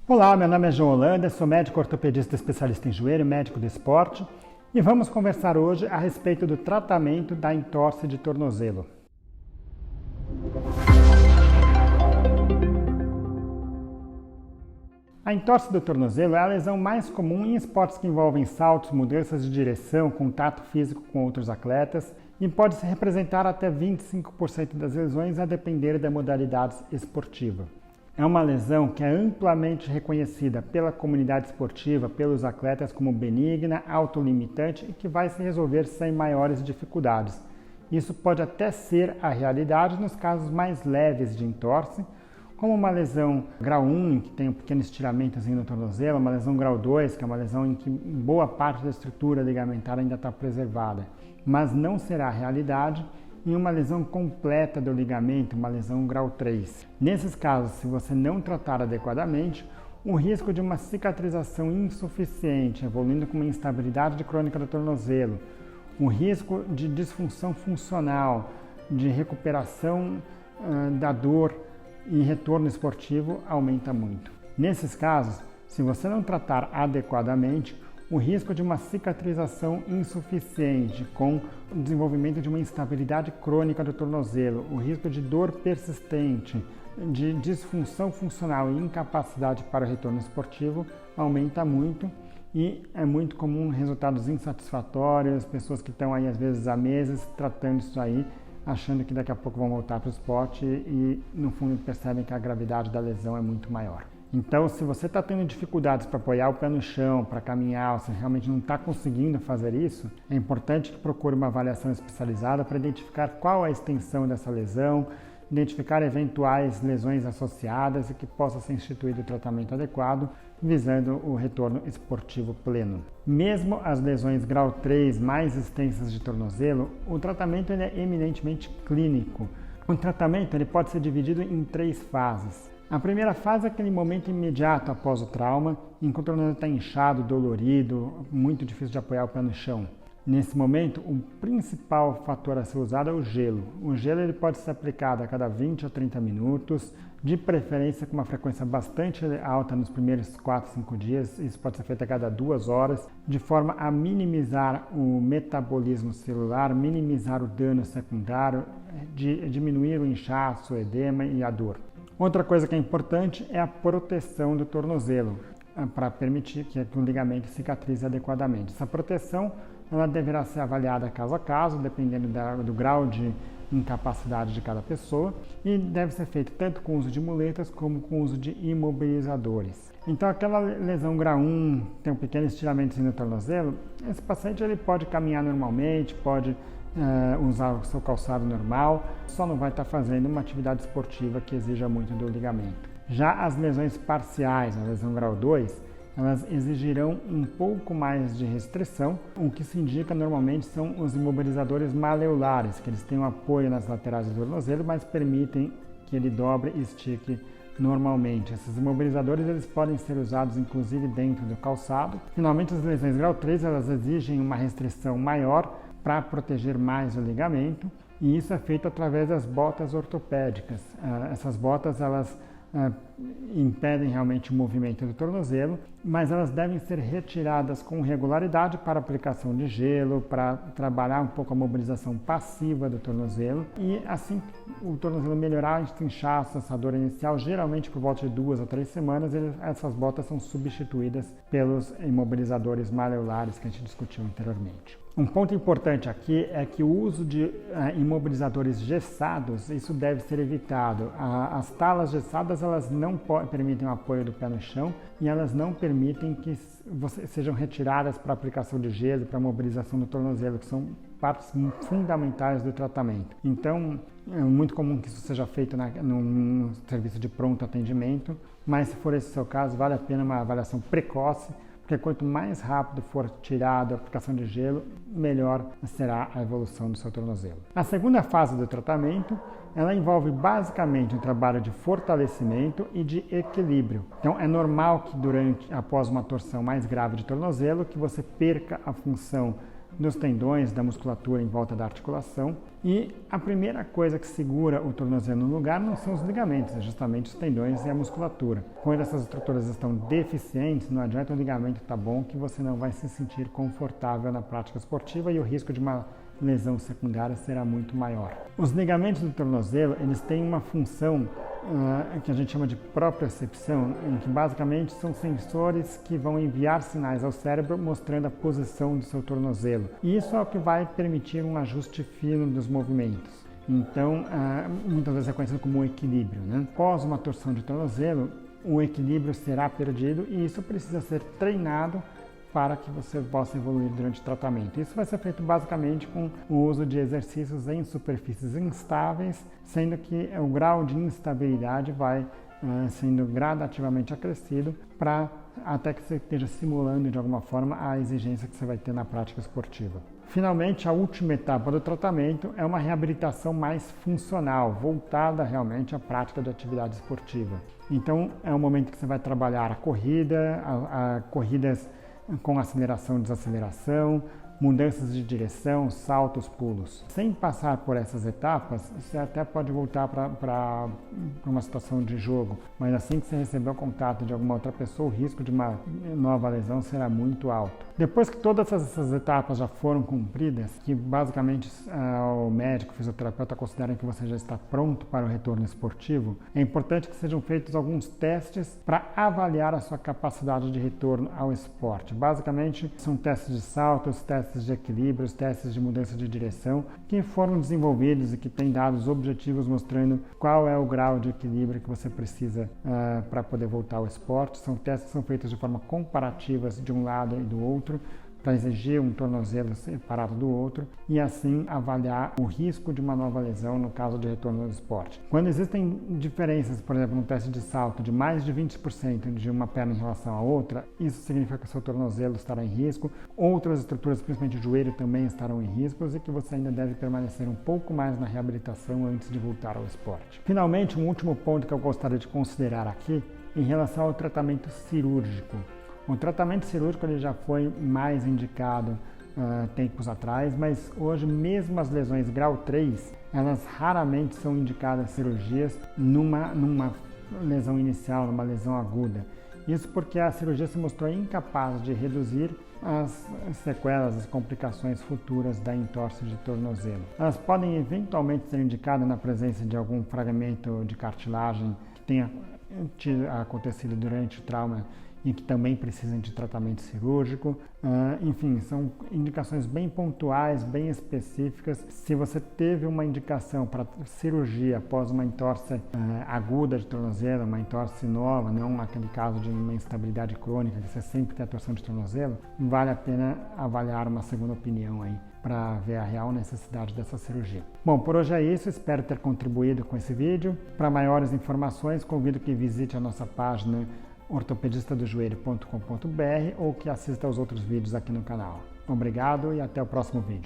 Olá, meu nome é João Holanda, sou médico ortopedista especialista em joelho, médico do esporte, e vamos conversar hoje a respeito do tratamento da entorse de tornozelo. A entorse do tornozelo é a lesão mais comum em esportes que envolvem saltos, mudanças de direção, contato físico com outros atletas e pode se representar até 25% das lesões a depender da modalidade esportiva. É uma lesão que é amplamente reconhecida pela comunidade esportiva, pelos atletas como benigna, autolimitante e que vai se resolver sem maiores dificuldades. Isso pode até ser a realidade nos casos mais leves de entorse, como uma lesão grau 1, que tem um pequeno estiramentozinho no tornozelo, uma lesão grau 2, que é uma lesão em que boa parte da estrutura ligamentar ainda está preservada, mas não será a realidade em uma lesão completa do ligamento, uma lesão grau 3. Nesses casos, se você não tratar adequadamente, o risco de uma cicatrização insuficiente, evoluindo com uma instabilidade crônica do tornozelo, o risco de disfunção funcional, de recuperação da dor e retorno esportivo aumenta muito. Nesses casos, se você não tratar adequadamente, o risco de uma cicatrização insuficiente com o desenvolvimento de uma instabilidade crônica do tornozelo, o risco de dor persistente, de disfunção funcional e incapacidade para o retorno esportivo aumenta muito e é muito comum resultados insatisfatórios, pessoas que estão aí às vezes há meses tratando isso aí, achando que daqui a pouco vão voltar para o esporte e no fundo percebem que a gravidade da lesão é muito maior. Então, se você está tendo dificuldades para apoiar o pé no chão, para caminhar, ou se realmente não está conseguindo fazer isso, é importante que procure uma avaliação especializada para identificar qual é a extensão dessa lesão, identificar eventuais lesões associadas e que possa ser instituído o tratamento adequado, visando o retorno esportivo pleno. Mesmo as lesões grau 3 mais extensas de tornozelo, o tratamento é eminentemente clínico. O tratamento ele pode ser dividido em 3 fases. A primeira fase é aquele momento imediato após o trauma, em que o tornozelo está inchado, dolorido, muito difícil de apoiar o pé no chão. Nesse momento, o principal fator a ser usado é o gelo. O gelo ele pode ser aplicado a cada 20 a 30 minutos, de preferência com uma frequência bastante alta nos primeiros 4, 5 dias. Isso pode ser feito a cada 2 horas, de forma a minimizar o metabolismo celular, minimizar o dano secundário, diminuir o inchaço, o edema e a dor. Outra coisa que é importante é a proteção do tornozelo, para permitir que o ligamento cicatrize adequadamente. Essa proteção ela deverá ser avaliada caso a caso, dependendo do grau de incapacidade de cada pessoa, e deve ser feito tanto com o uso de muletas como com o uso de imobilizadores. Então, aquela lesão grau 1, tem um pequeno estiramento no tornozelo, esse paciente ele pode caminhar normalmente, pode usar o seu calçado normal, só não vai estar fazendo uma atividade esportiva que exija muito do ligamento. Já as lesões parciais, a lesão grau 2, elas exigirão um pouco mais de restrição. O que se indica normalmente são os imobilizadores maleolares, que eles têm um apoio nas laterais do tornozelo, mas permitem que ele dobre e estique normalmente. Esses imobilizadores eles podem ser usados inclusive dentro do calçado. Finalmente, as lesões grau 3 elas exigem uma restrição maior para proteger mais o ligamento, e isso é feito através das botas ortopédicas. Essas botas elas impedem realmente o movimento do tornozelo, mas elas devem ser retiradas com regularidade para aplicação de gelo, para trabalhar um pouco a mobilização passiva do tornozelo e assim o tornozelo melhorar esse inchaço, essa dor inicial, geralmente por volta de 2 a 3 semanas, essas botas são substituídas pelos imobilizadores maleolares que a gente discutiu anteriormente. Um ponto importante aqui é que o uso de imobilizadores gessados, isso deve ser evitado. As talas gessadas elas não permitem o apoio do pé no chão e elas não permitem que sejam retiradas para aplicação de gelo, para mobilização do tornozelo, que são partes fundamentais do tratamento. Então, é muito comum que isso seja feito num serviço de pronto atendimento, mas se for esse o seu caso, vale a pena uma avaliação precoce, porque quanto mais rápido for tirada a aplicação de gelo, melhor será a evolução do seu tornozelo. A segunda fase do tratamento, ela envolve basicamente um trabalho de fortalecimento e de equilíbrio. Então é normal que após uma torção mais grave de tornozelo, que você perca a função dos tendões, da musculatura em volta da articulação. E a primeira coisa que segura o tornozelo no lugar não são os ligamentos, é justamente os tendões e a musculatura. Quando essas estruturas estão deficientes, não adianta o ligamento estar bom, que você não vai se sentir confortável na prática esportiva e o risco de uma lesão secundária será muito maior. Os ligamentos do tornozelo, eles têm uma função que a gente chama de propriocepção, em que basicamente são sensores que vão enviar sinais ao cérebro mostrando a posição do seu tornozelo. E isso é o que vai permitir um ajuste fino dos movimentos. Então, muitas vezes é conhecido como um equilíbrio, né? Após uma torção de tornozelo, o equilíbrio será perdido e isso precisa ser treinado para que você possa evoluir durante o tratamento. Isso vai ser feito basicamente com o uso de exercícios em superfícies instáveis, sendo que o grau de instabilidade vai sendo gradativamente acrescido até que você esteja simulando de alguma forma a exigência que você vai ter na prática esportiva. Finalmente, a última etapa do tratamento é uma reabilitação mais funcional, voltada realmente à prática de atividade esportiva. Então, é o momento que você vai trabalhar a corrida, corridas com aceleração e desaceleração, mudanças de direção, saltos, pulos. Sem passar por essas etapas, você até pode voltar para uma situação de jogo, mas assim que você receber o contato de alguma outra pessoa, o risco de uma nova lesão será muito alto. Depois que todas essas etapas já foram cumpridas, que basicamente o médico, o fisioterapeuta consideram que você já está pronto para o retorno esportivo, é importante que sejam feitos alguns testes para avaliar a sua capacidade de retorno ao esporte. Basicamente, são testes de saltos, testes de equilíbrio, testes de mudança de direção, que foram desenvolvidos e que têm dados objetivos mostrando qual é o grau de equilíbrio que você precisa para poder voltar ao esporte. São testes que são feitos de forma comparativa de um lado e do outro, para exigir um tornozelo separado do outro e assim avaliar o risco de uma nova lesão no caso de retorno ao esporte. Quando existem diferenças, por exemplo, no teste de salto de mais de 20% de uma perna em relação à outra, isso significa que o seu tornozelo estará em risco, outras estruturas, principalmente o joelho, também estarão em risco e que você ainda deve permanecer um pouco mais na reabilitação antes de voltar ao esporte. Finalmente, um último ponto que eu gostaria de considerar aqui em relação ao tratamento cirúrgico. O tratamento cirúrgico ele já foi mais indicado tempos atrás, mas hoje mesmo as lesões grau 3, elas raramente são indicadas cirurgias numa lesão inicial, numa lesão aguda. Isso porque a cirurgia se mostrou incapaz de reduzir as sequelas, as complicações futuras da entorse de tornozelo. Elas podem eventualmente ser indicadas na presença de algum fragmento de cartilagem que tenha acontecido durante o trauma e que também precisam de tratamento cirúrgico. Enfim, são indicações bem pontuais, bem específicas. Se você teve uma indicação para cirurgia após uma entorse aguda de tornozelo, uma entorse nova, não aquele caso de uma instabilidade crônica, que você sempre tem a torção de tornozelo, vale a pena avaliar uma segunda opinião aí para ver a real necessidade dessa cirurgia. Bom, por hoje é isso, espero ter contribuído com esse vídeo. Para maiores informações, convido que visite a nossa página ortopedistadojoelho.com.br ou que assista aos outros vídeos aqui no canal. Obrigado e até o próximo vídeo.